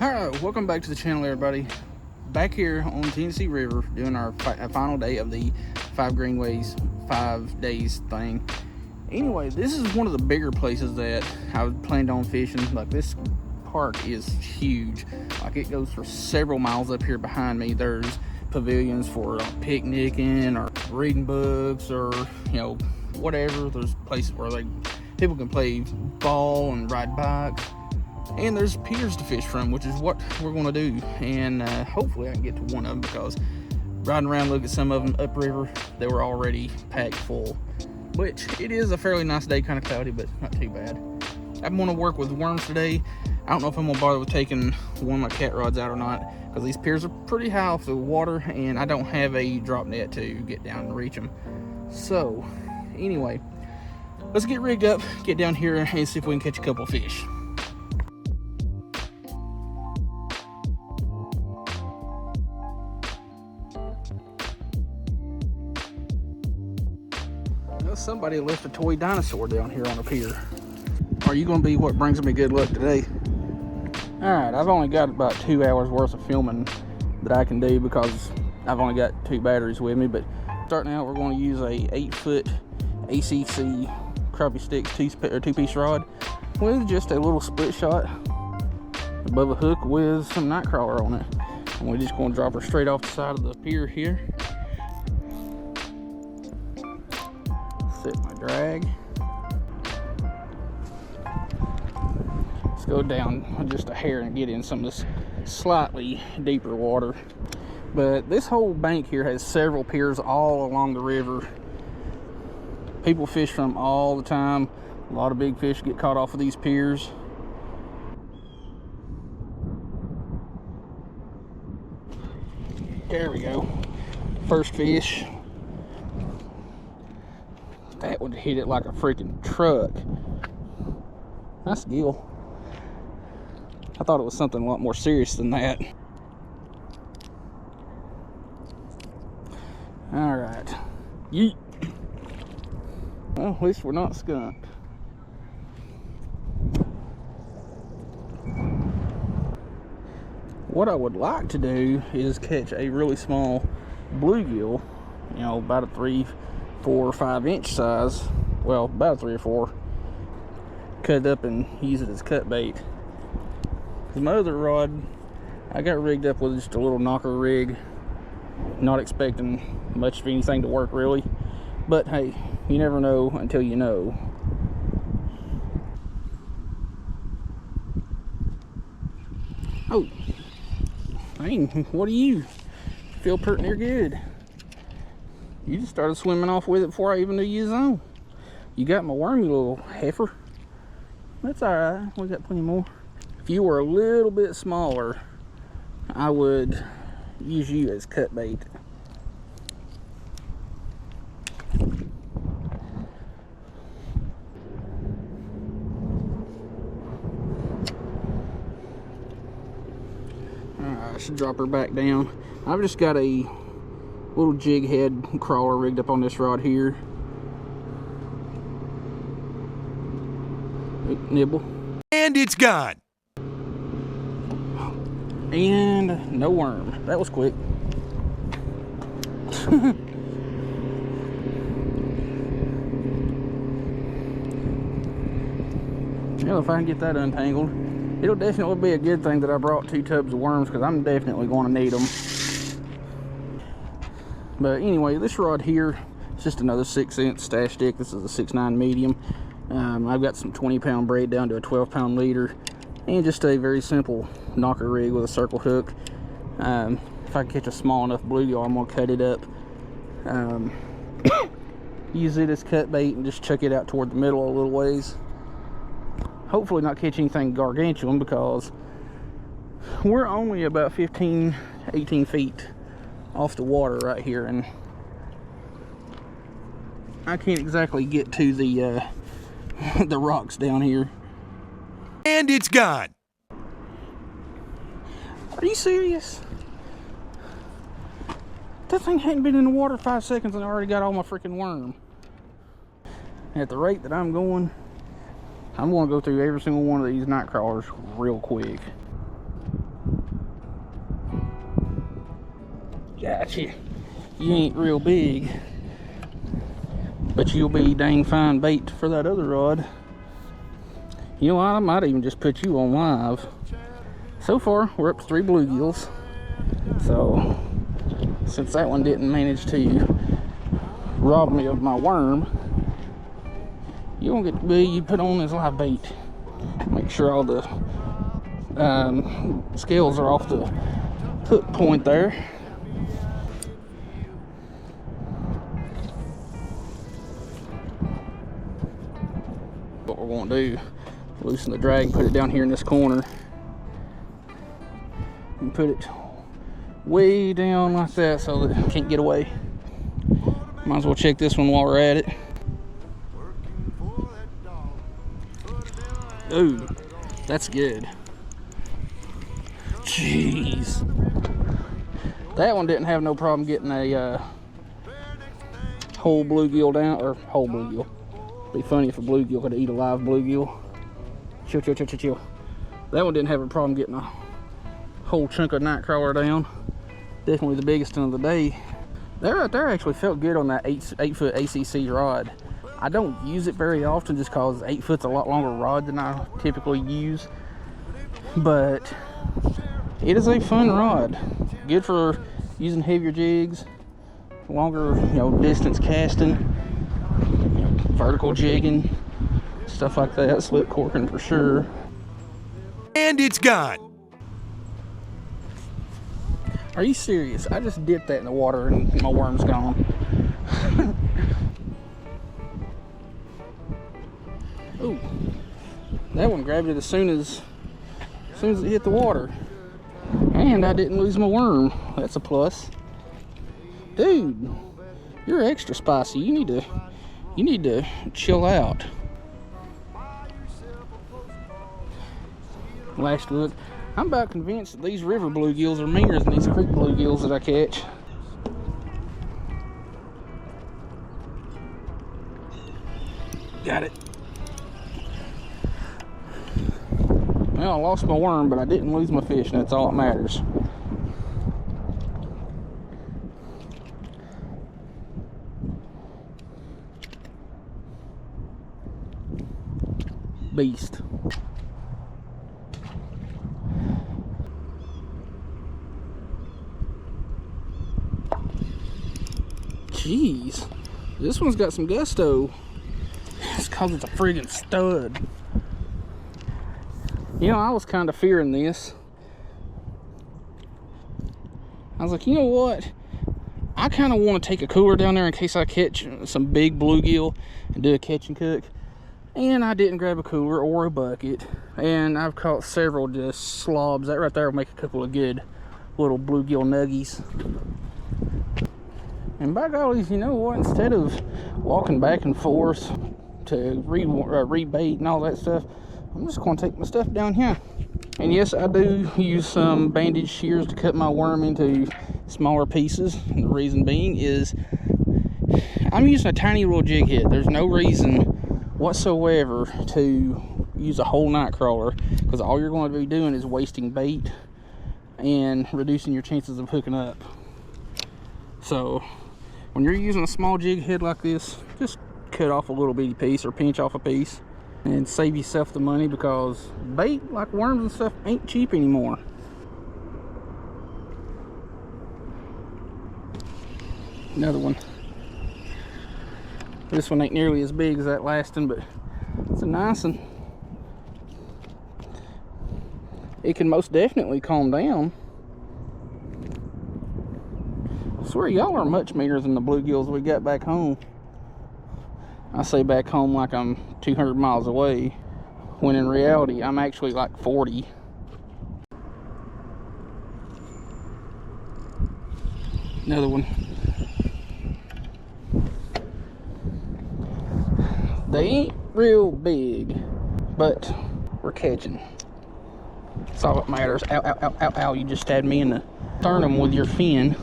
Alright, welcome back to the channel, everybody. Back here on Tennessee River doing our final day of the 5 Greenways 5 days thing. Anyway, this is one of the bigger places that I planned on fishing. Like, this park is huge. Like, it goes for several miles up here behind me. There's pavilions for picnicking or reading books or, you know, whatever. There's places where people can play ball and ride bikes. And there's piers to fish from, which is what we're going to do. And hopefully I can get to one of them, because riding around, look at some of them upriver, they were already packed full. Which, it is a fairly nice day, kind of cloudy, but not too bad. I'm going to work with worms today. I don't know if I'm going to bother with taking one of my cat rods out or not, because these piers are pretty high off the water, and I don't have a drop net to get down and reach them. So, anyway, let's get rigged up, get down here, and see if we can catch a couple of fish. Somebody left a toy dinosaur down here on the pier. Are you going to be what brings me good luck today? Alright, I've only got about 2 hours worth of filming that I can do, because I've only got 2 batteries with me. But starting out, we're going to use a 8-foot ACC crappie stick 2-piece rod with just a little split shot above a hook with some night crawler on it. And we're just going to drop her straight off the side of the pier here. Set my drag. Let's go down just a hair and get in some of this slightly deeper water. But this whole bank here has several piers all along the river. People fish from all the time. A lot of big fish get caught off of these piers. There we go. First fish. That would hit it like a freaking truck. Nice gill. I thought it was something a lot more serious than that. Alright. Yeet. Well, at least we're not skunked. What I would like to do is catch a really small bluegill, you know, about a 3, 4 or 5 inch size. Well, about 3 or 4. Cut it up and use it as cut bait. My other rod, I got rigged up with just a little knocker rig, not expecting much of anything to work really, but hey, you never know until you know. Oh, hey, what are you? Feel pretty near good. You just started swimming off with it before I even knew you was on. You got my worm, you little heifer. That's alright, we got plenty more. If you were a little bit smaller, I would use you as cut bait. Alright, I should drop her back down. I've just got a little jig head crawler rigged up on this rod here. Nibble. And it's gone. And no worm. That was quick. Well, if I can get that untangled, it'll definitely be a good thing that I brought 2 tubs of worms, because I'm definitely going to need them. But anyway, this rod here is just another 6-inch stash stick. This is a 6.9 medium. I've got some 20-pound braid down to a 12-pound leader, and just a very simple knocker rig with a circle hook. If I can catch a small enough bluegill, I'm going to cut it up, use it as cut bait, and just chuck it out toward the middle a little ways. Hopefully not catch anything gargantuan, because we're only about 15, 18 feet off the water right here, and I can't exactly get to the the rocks down here. And it's gone. Are you serious? That thing hadn't been in the water 5 seconds and I already got all my freaking worm. At the rate that I'm going, I'm going to go through every single one of these night crawlers real quick. Gotcha. You ain't real big, but you'll be dang fine bait for that other rod. You know what? I might even just put you on live. So far, we're up to 3 bluegills. So, since that one didn't manage to rob me of my worm, you won't get to be, you put on this live bait. Make sure all the scales are off the hook point there. What we're going to do, loosen the drag, put it down here in this corner, and put it way down like that so that it can't get away. Might as well check this one while we're at it. Ooh, that's good. Jeez. That one didn't have no problem getting a whole bluegill down, or whole bluegill. Be funny if a bluegill could eat a live bluegill. Chill, chill, chill, chill, chill. That one didn't have a problem getting a whole chunk of nightcrawler down. Definitely the biggest one of the day. That right there actually felt good on that 8-foot ACC rod. I don't use it very often just because 8 foot's a lot longer rod than I typically use. But it is a fun rod. Good for using heavier jigs, longer, distance casting, vertical jigging, stuff like that. Slip corking for sure. And it's gone. Are you serious? I just dipped that in the water and my worm's gone. Ooh, that one grabbed it as soon as it hit the water, and I didn't lose my worm. That's a plus. Dude, you're extra spicy. You need to chill out. Last look. I'm about convinced that these river bluegills are meaner than these creek bluegills that I catch. Got it. Well, I lost my worm, but I didn't lose my fish, and that's all that matters. Beast. Jeez, this one's got some gusto. It's because it's a friggin' stud. I was kind of fearing this. I was like, you know what? I kind of want to take a cooler down there in case I catch some big bluegill and do a catch and cook. And I didn't grab a cooler or a bucket. And I've caught several just slobs. That right there will make a couple of good little bluegill nuggies. And by golly, you know what? Instead of walking back and forth to rebait and all that stuff, I'm just going to take my stuff down here. And yes, I do use some bandage shears to cut my worm into smaller pieces. And the reason being is I'm using a tiny little jig head. There's no reason whatsoever to use a whole night crawler, because all you're going to be doing is wasting bait and reducing your chances of hooking up. So when you're using a small jig head like this, just cut off a little bitty piece or pinch off a piece and save yourself the money, because bait like worms and stuff ain't cheap anymore. Another one. This one ain't nearly as big as that last one, but it's a nice one. It can most definitely calm down. I swear y'all are much meaner than the bluegills we got back home. I say back home like I'm 200 miles away, when in reality I'm actually like 40. Another one. They ain't real big, but we're catching. That's all that matters. Ow, ow, ow, ow, ow. You just stabbed me in the sternum with your fin.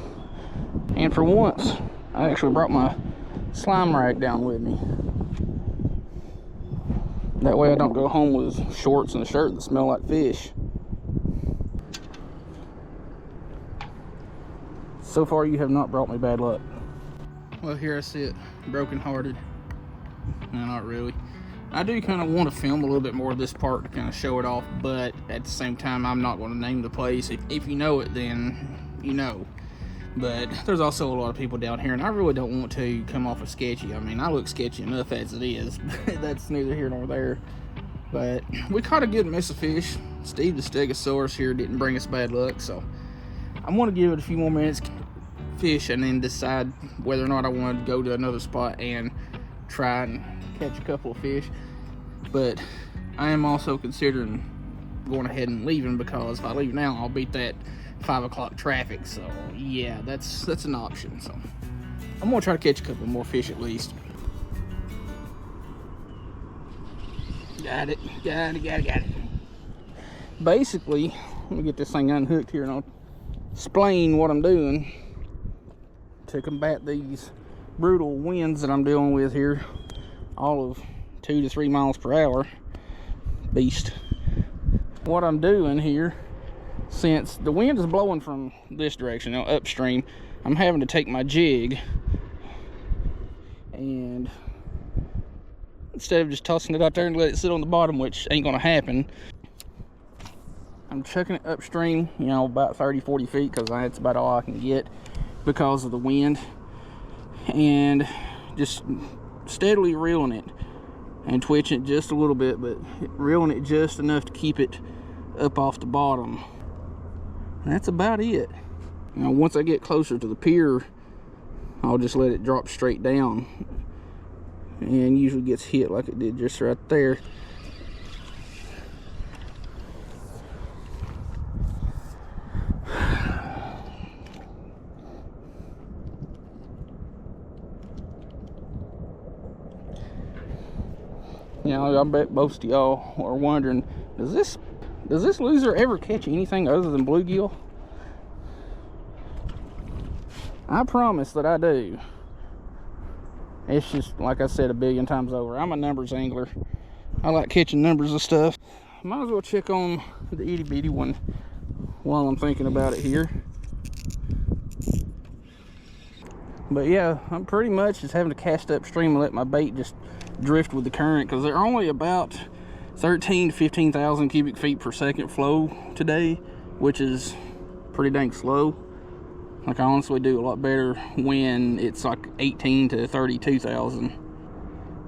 And for once, I actually brought my slime rag down with me. That way I don't go home with shorts and a shirt that smell like fish. So far, you have not brought me bad luck. Well, here I sit, broken-hearted. No, not really. I do kind of want to film a little bit more of this part to kind of show it off, but at the same time, I'm not going to name the place. If you know it, then you know. But there's also a lot of people down here, and I really don't want to come off as sketchy. I mean, I look sketchy enough as it is, but that's neither here nor there. But we caught a good mess of fish. Steve the Stegosaurus here didn't bring us bad luck, so I'm going to give it a few more minutes, fish, and then decide whether or not I want to go to another spot and try and catch a couple of fish. But I am also considering going ahead and leaving, because if I leave now, I'll beat that 5 o'clock traffic. So yeah, that's an option. So I'm gonna try to catch a couple more fish at least. Got it. Basically, let me get this thing unhooked here and I'll explain what I'm doing to combat these brutal winds that I'm dealing with here. All of 2 to 3 miles per hour. Beast. What I'm doing here, since the wind is blowing from this direction, upstream, I'm having to take my jig and instead of just tossing it out there and let it sit on the bottom, which ain't gonna happen, I'm chucking it upstream, you know, about 30-40 feet, because that's about all I can get because of the wind, and just steadily reeling it and twitching it just a little bit, but reeling it just enough to keep it up off the bottom. And that's about it. You know, once I get closer to the pier, I'll just let it drop straight down, and usually gets hit like it did just right there. You know, I bet most of y'all are wondering, does this loser ever catch anything other than bluegill? I promise that I do. It's just, like I said a billion times over, I'm a numbers angler. I like catching numbers of stuff. Might as well check on the itty bitty one while I'm thinking about it here. But yeah, I'm pretty much just having to cast upstream and let my bait just drift with the current, because they're only about 13 to 15,000 cubic feet per second flow today, which is pretty dang slow. Like, I honestly do a lot better when it's like 18 to 32,000.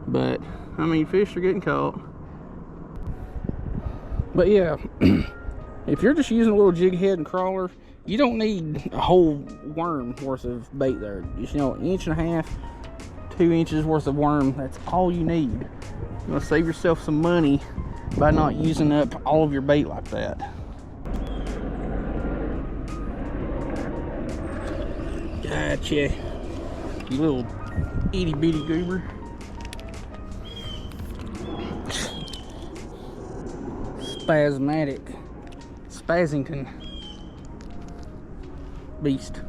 But I mean, fish are getting caught. But yeah, if you're just using a little jig head and crawler, you don't need a whole worm worth of bait there. Just, you know, 1.5 inches, 2 inches worth of worm, that's all you need. You're gonna save yourself some money by not using up all of your bait like that. Gotcha, you little itty bitty goober. Spazington beast.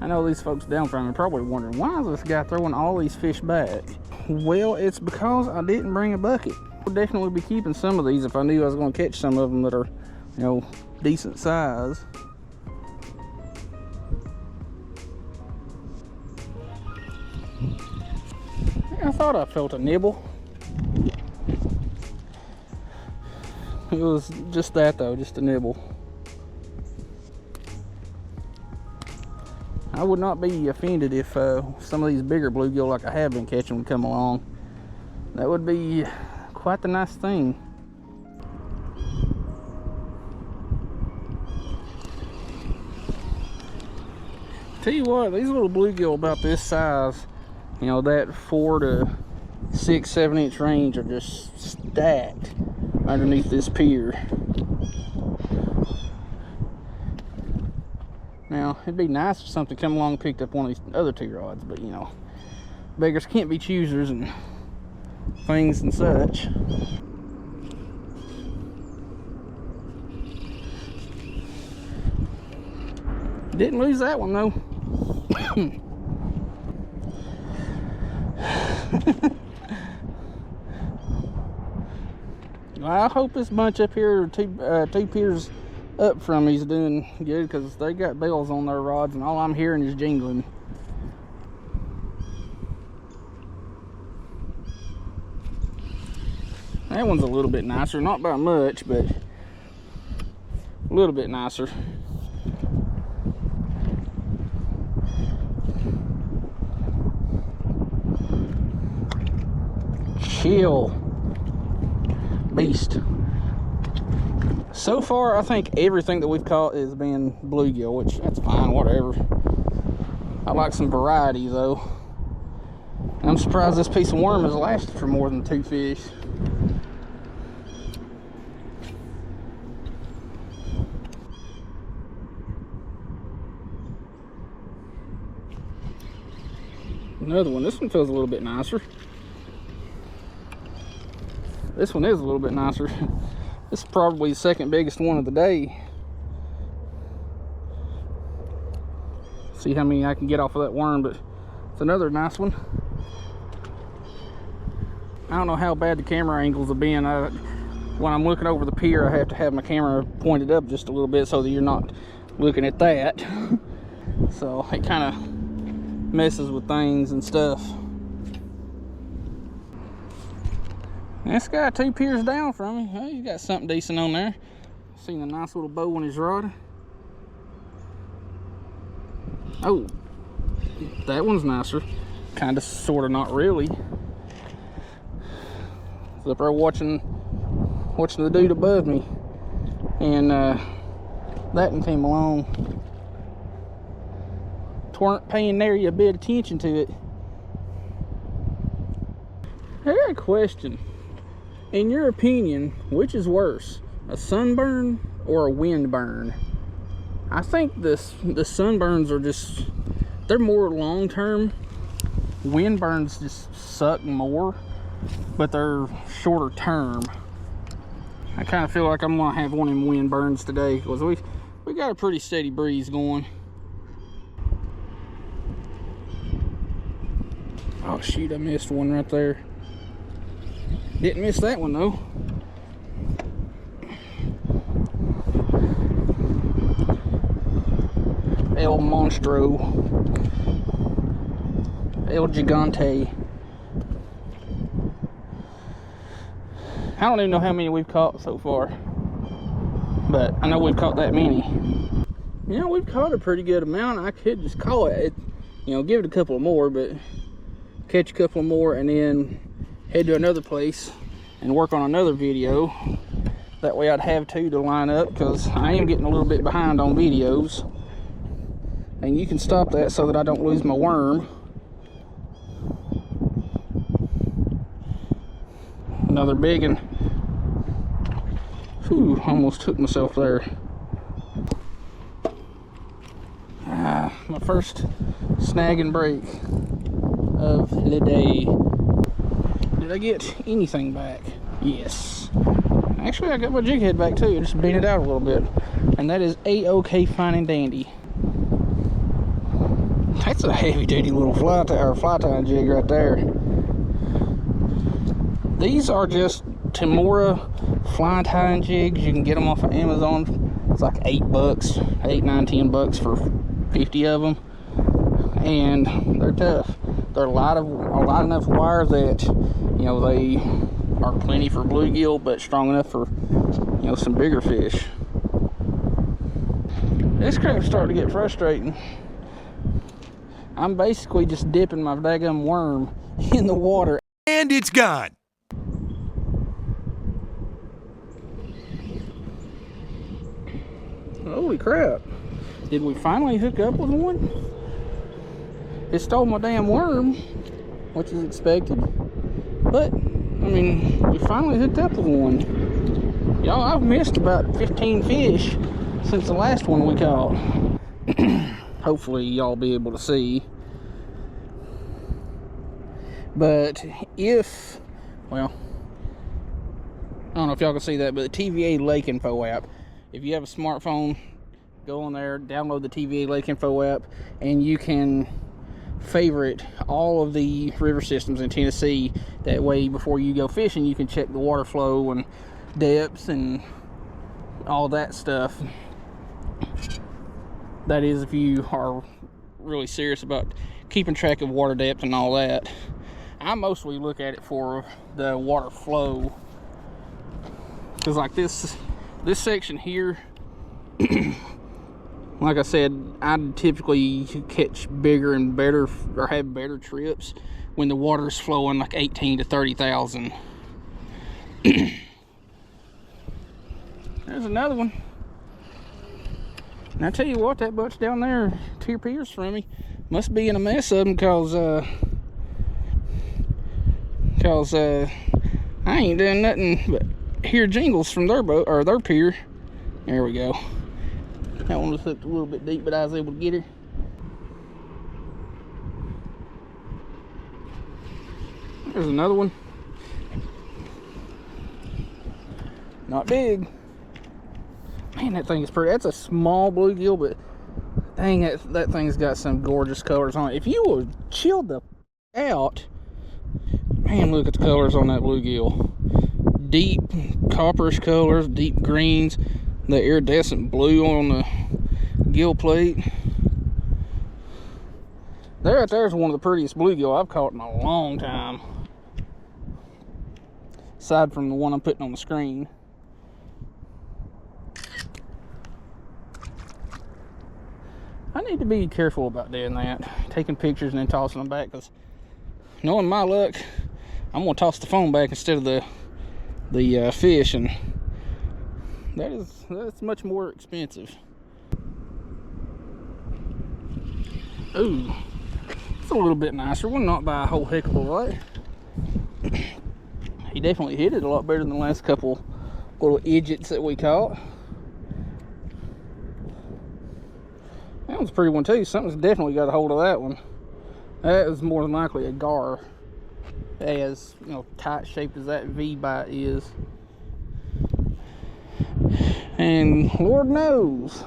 I know these folks down from me are probably wondering, why is this guy throwing all these fish back? Well, it's because I didn't bring a bucket. I would definitely be keeping some of these if I knew I was going to catch some of them that are, you know, decent size. I thought I felt a nibble. It was just that though, just a nibble. I would not be offended if some of these bigger bluegill like I have been catching would come along. That would be quite the nice thing. Tell you what, these little bluegill about this size, you know, that 4 to 6, 7 inch range are just stacked underneath this pier. Now, it'd be nice if something come along and picked up one of these other 2 rods, but you know, beggars can't be choosers and things and such. Didn't lose that one though. I hope this bunch up here, two piers up from me, is doing good, because they got bells on their rods and all I'm hearing is jingling. That one's a little bit nicer, not by much, but a little bit nicer. Chill. Beast. So far, I think everything that we've caught has been bluegill, which that's fine, whatever. I like some variety though. I'm surprised this piece of worm has lasted for more than 2 fish. Another one. This one feels a little bit nicer. This one is a little bit nicer. This is probably the second biggest one of the day. See how many I can get off of that worm, but it's another nice one. I don't know how bad the camera angles have been. When I'm looking over the pier, I have to have my camera pointed up just a little bit so that you're not looking at that. So it kind of messes with things and stuff. This guy 2 piers down from me, well, he's got something decent on there. Seen a nice little bow on his rod. Oh, that one's nicer. Kind of, sort of, not really. I was up there watching the dude above me, and that one came along. Weren't paying nary a bit of attention to it. I got a question. In your opinion, which is worse, a sunburn or a wind burn? I think the sunburns are just, they're more long-term. Wind burns just suck more, but they're shorter term. I kind of feel like I'm gonna have one of them wind burns today, because we got a pretty steady breeze going. Oh shoot, I missed one right there. Didn't miss that one though. El Monstro. El Gigante. I don't even know how many we've caught so far, but I know we've caught that many. You know, we've caught a pretty good amount. I could just call it, you know, give it a couple more, but catch a couple more and then head to another place and work on another video. That way I'd have 2 to line up, because I am getting a little bit behind on videos. And you can stop that so that I don't lose my worm. Another big one. Whew, almost took myself there. My first snag and break of the day. Did I get anything back? Yes. Actually, I got my jig head back too. Just beat it out a little bit. And that is A-OK fine and dandy. That's a heavy duty little fly tying jig right there. These are just Timora fly tying jigs. You can get them off of Amazon. It's like $8, $8, $9, $10 for 50 of them. And they're tough. They're a lot enough wire that, you know, they are plenty for bluegill, but strong enough for, you know, some bigger fish. This crap's starting to get frustrating. I'm basically just dipping my daggum worm in the water. And it's gone. Holy crap. Did we finally hook up with one? It stole my damn worm, which is expected. But, I mean, we finally hooked up with one. Y'all, I've missed about 15 fish since the last one we caught. Hopefully y'all be able to see. But if, well, I don't know if y'all can see that, but the TVA Lake Info app, if you have a smartphone, go on there, download the TVA Lake Info app, and you can favorite all of the river systems in Tennessee. That way, before you go fishing, you can check the water flow and depths and all that stuff. That is, if you are really serious about keeping track of water depth and all that. I mostly look at it for the water flow, because like this section here, like I said, I typically catch bigger and better, or have better trips when the water is flowing like 18 to 30,000. There's another one. And I tell you what, that bunch down there, Piers from me, must be in a mess of them, cause I ain't doing nothing but hear jingles from their boat, or their pier. There we go. That one was hooked a little bit deep, but I was able to get her. There's another one. Not big. Man, that thing is pretty. That's a small bluegill, but dang, that thing's got some gorgeous colors on it. If you would chill the out, man, look at the colors on that bluegill. Deep copperish colors, deep greens, the iridescent blue on the gill plate. There, right there's one of the prettiest bluegill I've caught in a long time. Aside from the one I'm putting on the screen. I need to be careful about doing that, taking pictures and then tossing them back, because knowing my luck, I'm gonna toss the phone back instead of the fish, and that's much more expensive. Ooh, it's a little bit nicer one, not by a whole heck of a lot. He definitely hit it a lot better than the last couple little idiots that we caught. That one's a pretty one too. Something's definitely got a hold of that one. That is more than likely a gar, as you know, tight shaped as that V bite is. And Lord knows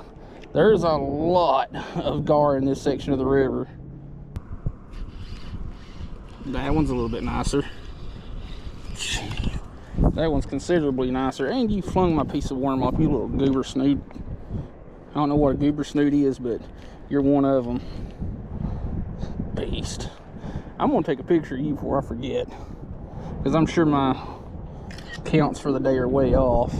there's a lot of gar in this section of the river. That one's a little bit nicer. That one's considerably nicer. And you flung my piece of worm off, you little goober snoot. I don't know what a goober snoot is, but you're one of them. Beast. I'm gonna take a picture of you before I forget, because I'm sure my counts for the day are way off.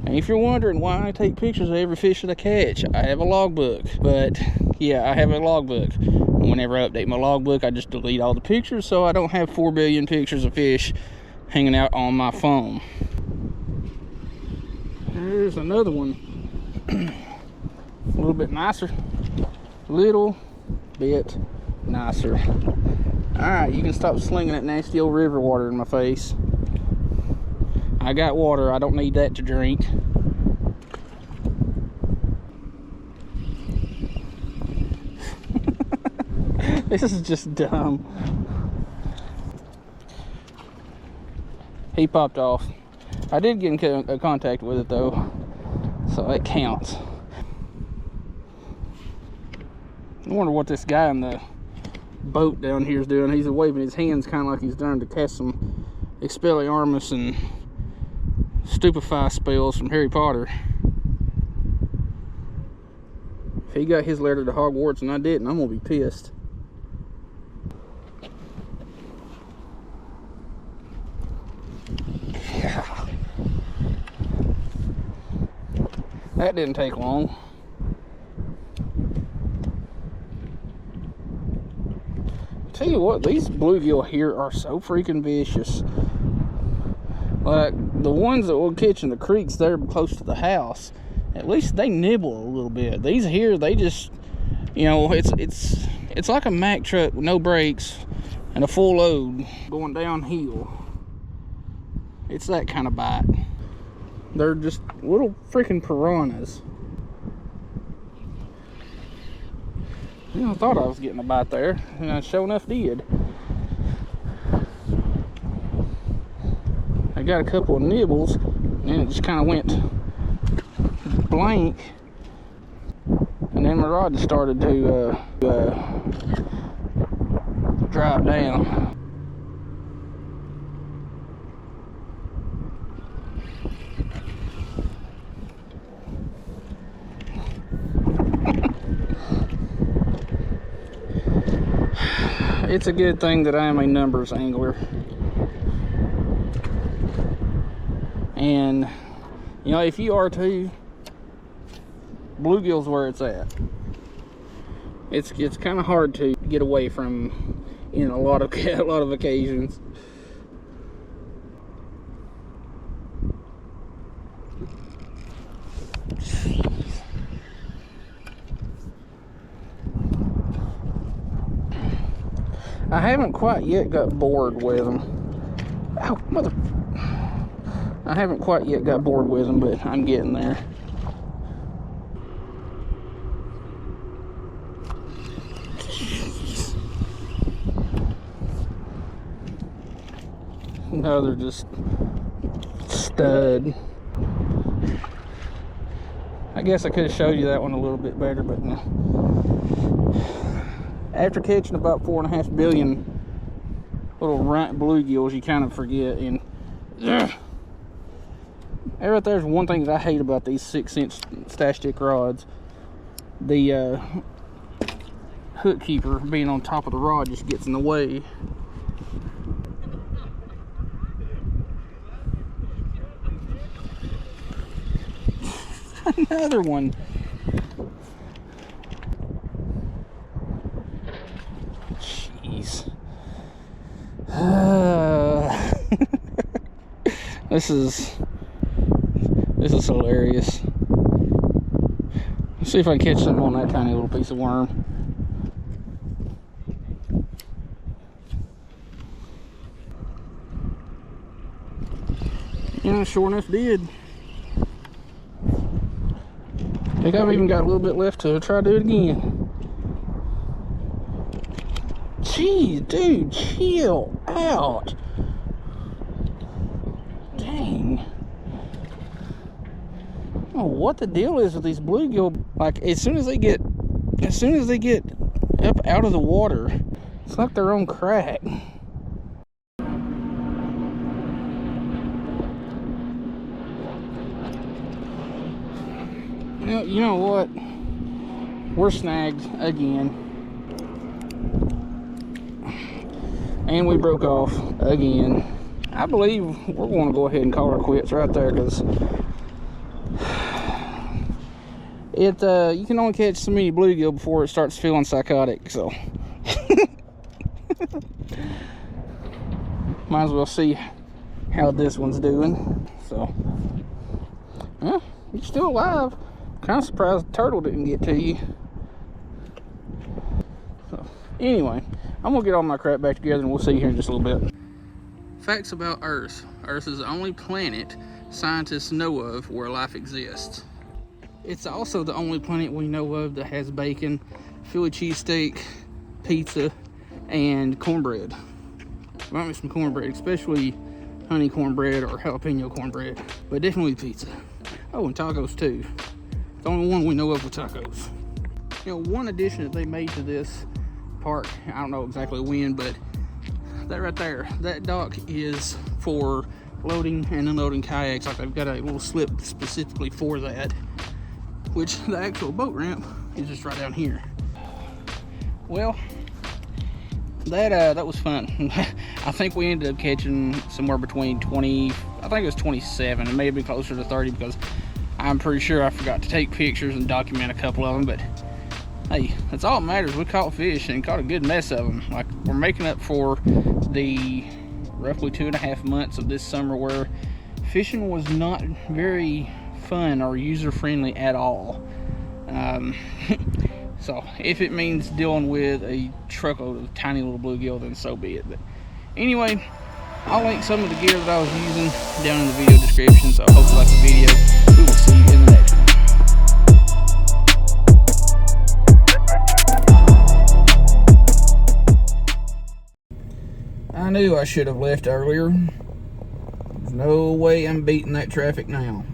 And if you're wondering why I take pictures of every fish that I catch, I have a logbook. But yeah, I have a logbook. And whenever I update my logbook, I just delete all the pictures, so I don't have 4 billion pictures of fish hanging out on my phone. There's another one. A little bit nicer. Little bit nicer. Alright, you can stop slinging that nasty old river water in my face. I got water, I don't need that to drink. This is just dumb. He popped off. I did get in contact with it though, so that counts. I wonder what this guy in the boat down here is doing. He's waving his hands kind of like he's trying to cast some Expelliarmus and Stupefy spells from Harry Potter. If he got his letter to Hogwarts and I didn't, I'm gonna be pissed. That didn't take long. Tell you what, these bluegill here are so freaking vicious. Like the ones that we'll catch in the creeks there close to the house, at least they nibble a little bit. These here, they just, you know, it's like a Mack truck with no brakes and a full load going downhill. It's that kind of bite. They're just little freaking piranhas. You know, I thought I was getting a bite there, and I sure enough did. I got a couple of nibbles, and it just kind of went blank. And then my rod just started to drop down. It's a good thing that I am a numbers angler. And, you know, if you are too, bluegill's where it's at. It's kind of hard to get away from in a lot of occasions. I haven't quite yet got bored with them. Ow, mother! I haven't quite yet got bored with them, but I'm getting there. No, they're just stud. I guess I could have showed you that one a little bit better, but no. After catching about 4.5 billion little runt bluegills, you kind of forget. And right there's one thing that I hate about these 6-inch stash stick rods. The hook keeper being on top of the rod just gets in the way. Another one. Jeez. This is hilarious. Let's see if I can catch something on that tiny little piece of worm. Yeah, sure enough did. I think I've even got a little bit left to try to do it again. Jeez, dude, chill out. Dang. Oh, what the deal is with these bluegill? Like, as soon as they get up out of the water, it's like their own crack. You know what? We're snagged again. And we broke off again. I believe we're going to go ahead and call it quits right there, because you can only catch so many bluegill before it starts feeling psychotic, so might as well see how this one's doing. So, yeah, you're still alive. Kind of surprised the turtle didn't get to you. So, anyway, I'm gonna get all my crap back together and we'll see you here in just a little bit. Facts about Earth. Earth is the only planet scientists know of where life exists. It's also the only planet we know of that has bacon, Philly cheesesteak, pizza, and cornbread. Might be some cornbread, especially honey cornbread or jalapeno cornbread, but definitely pizza. Oh, and tacos too. The only one we know of with tacos. You know, one addition that they made to this park, I don't know exactly when, but that right there, that dock is for loading and unloading kayaks. Like, they've got a little slip specifically for that, which the actual boat ramp is just right down here. Well, that was fun. I think we ended up catching somewhere between 20, I think it was 27, and maybe closer to 30, because I'm pretty sure I forgot to take pictures and document a couple of them. But hey, that's all that matters. We caught fish and caught a good mess of them. Like, we're making up for the roughly 2.5 months of this summer where fishing was not very fun or user-friendly at all. So if it means dealing with a truckload of tiny little bluegill, then so be it. But anyway, I'll link some of the gear that I was using down in the video description, so I hope you like the video. We will see you in the next one. I knew I should have left earlier. There's no way I'm beating that traffic now.